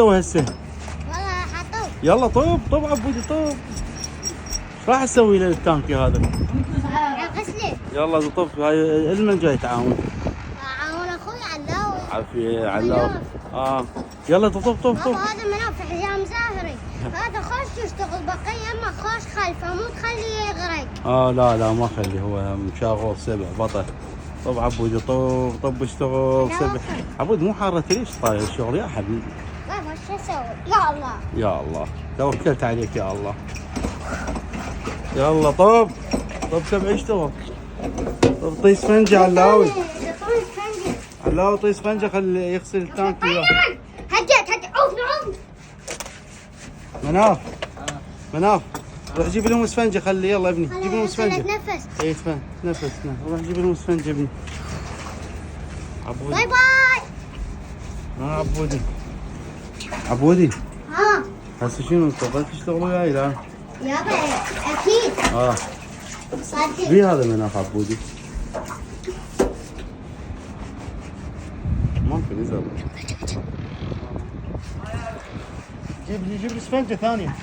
هسه والله حطوه. يلا طوب عبودي طوب. ايش راح تسوي للتانكي هذا؟ غسله. يلا طوب. هاي المن جاي تعاون. عاون اخوي علاوي. عافية علاوي. يلا طوب. بابا هذا منافع حجام زاهري. هذا خوش يشتغل بقية اما خوش خلفه مو تخليه يغرق. لا ما خلي، هو مشاغل سبع بطل. طب عبودي طب اشتغل سبع. عبود مو حارة ليش طاير الشغل يا حبيبي؟ بابا شو اسوي؟ يا الله. يا الله توكلت عليك يا الله. يلا طب سبع اشتغل. طب طي اسفنجة علاوي. علاوي طي اسفنجة خلي يغسل التانك. هديت عوف. مناف روح جيب لهم اسفنجة. خلي يلا ابني جيب لهم اسفنجة. نفس. اي نفس روح جيب لهم اسفنجة ابني. عبودي. باي عبودي ها هسه شنو انت بغيت تشتغل وياي لا؟ يابا اكيد صدق. في هذا مناخ عبودي ما في نزل. جيب لي اسفنجة ثانية.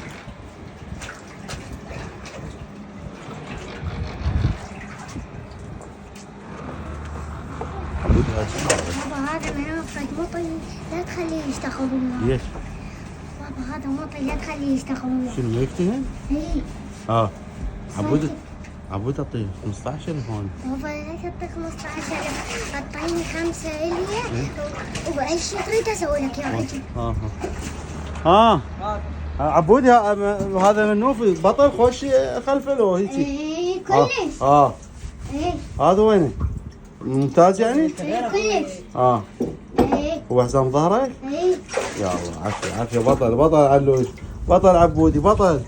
عبودي بابا هذا منافق مو طيب لا تخليه يشتغل وياك. ليش؟ بابا هذا مو طيب لا تخليه يشتغل وياك. شنو يكتهن؟ اي. عبودي اعطيه 15,000 هون. بابا ليش تعطيك 15,000؟ اعطيني 5 الي وباي شيء تريد اسوي لك يا رجل. عبودي هذا منوفي بطل خوش خلفه لو هيك. اي كلش. اي هذا وينه؟ ممتاز يعني؟ كلش. اي هو حسام ظهرك؟ اي. يا الله عافية بطل علوش. بطل عبودي بطل.